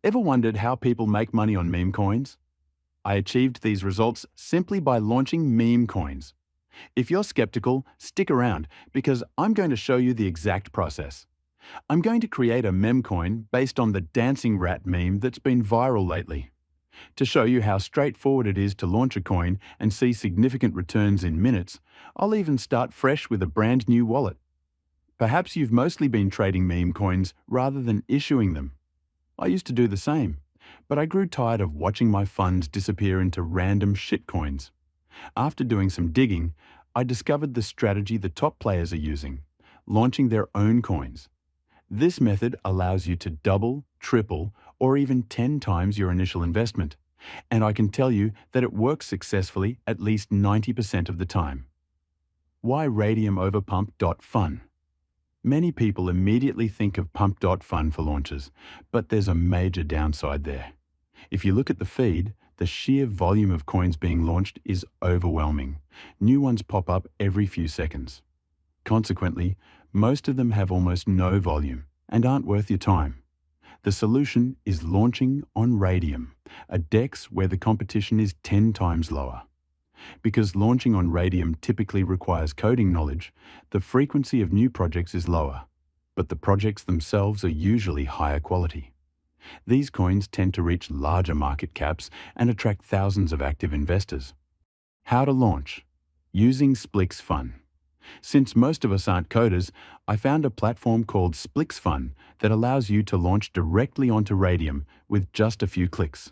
Ever wondered how people make money on meme coins? I achieved these results simply by launching meme coins. If you're skeptical, stick around because I'm going to show you the exact process. I'm going to create a meme coin based on the dancing rat meme that's been viral lately. To show you how straightforward it is to launch a coin and see significant returns in minutes, I'll even start fresh with a brand new wallet. Perhaps you've mostly been trading meme coins rather than issuing them. I used to do the same, but I grew tired of watching my funds disappear into random shitcoins. After doing some digging, I discovered the strategy the top players are using, launching their own coins. This method allows you to double, triple, or even 10 times your initial investment, and I can tell you that it works successfully at least 90% of the time. Why Raydium over Pump.Fun? Many people immediately think of Pump.Fun for launches, but there's a major downside there. If you look at the feed, the sheer volume of coins being launched is overwhelming. New ones pop up every few seconds. Consequently, most of them have almost no volume and aren't worth your time. The solution is launching on Raydium, a DEX where the competition is 10 times lower. Because launching on Raydium typically requires coding knowledge, the frequency of new projects is lower, but the projects themselves are usually higher quality. These coins tend to reach larger market caps and attract thousands of active investors. How to launch? Using Pump.Fun. Since most of us aren't coders, I found a platform called Pump.Fun that allows you to launch directly onto Raydium with just a few clicks.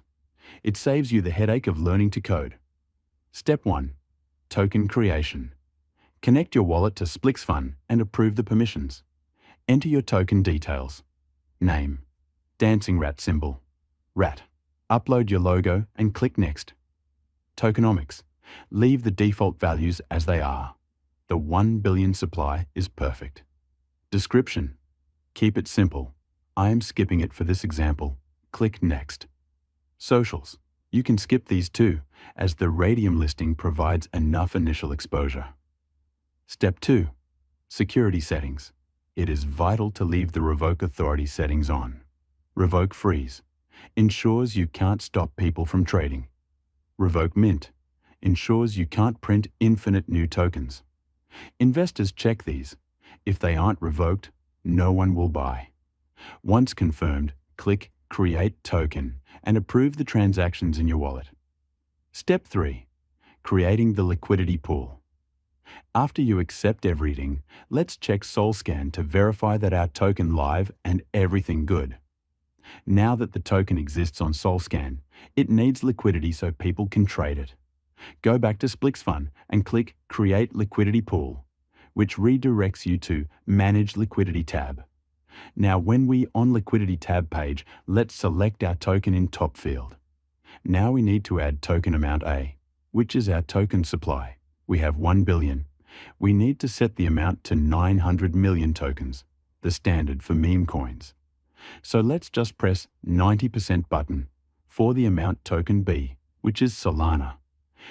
It saves you the headache of learning to code. Step 1. Token creation. Connect your wallet to Pump.Fun and approve the permissions. Enter your token details. Name. Dancing rat symbol. Rat. Upload your logo and click Next. Tokenomics. Leave the default values as they are. The 1 billion supply is perfect. Description. Keep it simple. I am skipping it for this example. Click Next. Socials. You can skip these too, as the Raydium listing provides enough initial exposure. Step 2. Security settings. It is vital to leave the Revoke Authority settings on. Revoke Freeze. Ensures you can't stop people from trading. Revoke Mint. Ensures you can't print infinite new tokens. Investors check these. If they aren't revoked, no one will buy. Once confirmed, click Create Token and approve the transactions in your wallet. Step 3. Creating the liquidity pool. After you accept everything, let's check SolScan to verify that our token live and everything good. Now that the token exists on SolScan, it needs liquidity so people can trade it. Go back to Pump.Fun and click Create Liquidity Pool, which redirects you to Manage Liquidity tab. Now when we on Liquidity tab page, let's select our token in top field. Now we need to add token amount A, which is our token supply. We have 1 billion. We need to set the amount to 900 million tokens, the standard for meme coins. So let's just press 90% button for the amount token B, which is Solana.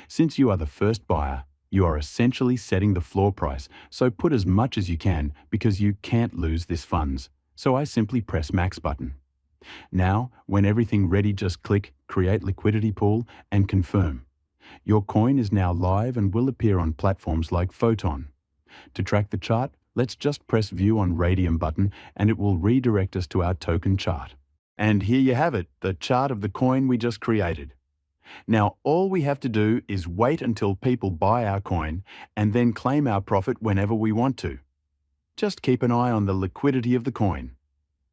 Since you are the first buyer, you are essentially setting the floor price, so put as much as you can because you can't lose this funds. So I simply press max button. Now, when everything ready, just click Create Liquidity Pool and confirm. Your coin is now live and will appear on platforms like Photon. To track the chart, let's just press View on Raydium button and it will redirect us to our token chart. And here you have it, the chart of the coin we just created. Now, all we have to do is wait until people buy our coin and then claim our profit whenever we want to. Just keep an eye on the liquidity of the coin.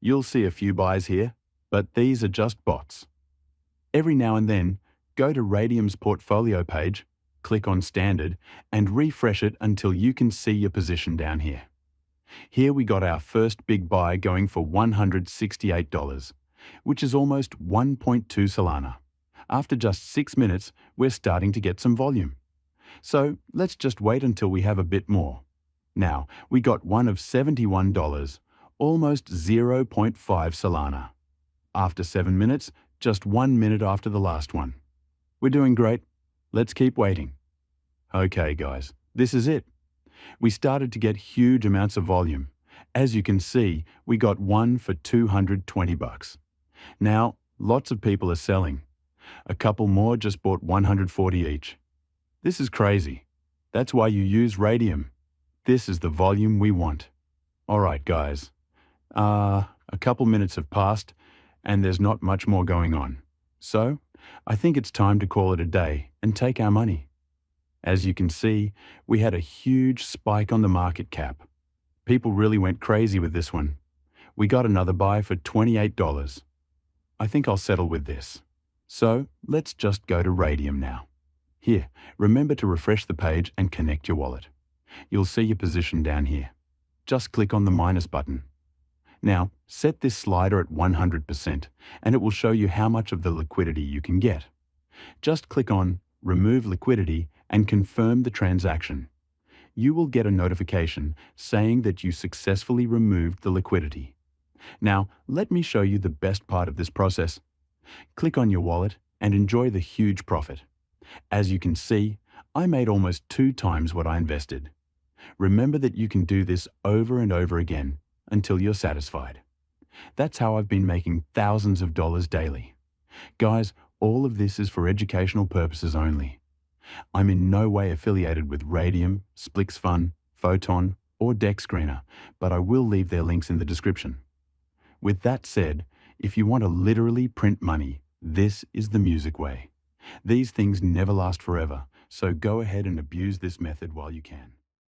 You'll see a few buys here, but these are just bots. Every now and then, go to Raydium's portfolio page, click on Standard, and refresh it until you can see your position down here. Here we got our first big buy going for $168, which is almost 1.2 Solana. After just 6 minutes, we're starting to get some volume. So let's just wait until we have a bit more. Now, we got one of $71, almost 0.5 Solana. After 7 minutes, just 1 minute after the last one. We're doing great. Let's keep waiting. Okay, guys, this is it. We started to get huge amounts of volume. As you can see, we got one for $220. Now, Lots of people are selling. A couple more just bought 140 each. This is crazy. That's why you use Raydium. This is the volume we want. All right, guys. A couple minutes have passed, and there's not much more going on. So, I think it's time to call it a day and take our money. As you can see, we had a huge spike on the market cap. People really went crazy with this one. We got another buy for $28. I think I'll settle with this. So, let's just go to Raydium now. Here, remember to refresh the page and connect your wallet. You'll see your position down here. Just click on the minus button. Now, set this slider at 100% and it will show you how much of the liquidity you can get. Just click on Remove Liquidity and confirm the transaction. You will get a notification saying that you successfully removed the liquidity. Now, let me show you the best part of this process. Click on your wallet and enjoy the huge profit. As you can see, I made almost 2 times what I invested. Remember that you can do this over and over again until you're satisfied. That's how I've been making thousands of dollars daily. Guys, all of this is for educational purposes only. I'm in no way affiliated with Raydium, Pump.Fun, Photon, or DexScreener, but I will leave their links in the description. With that said, if you want to literally print money, this is the music way. These things never last forever, so go ahead and abuse this method while you can.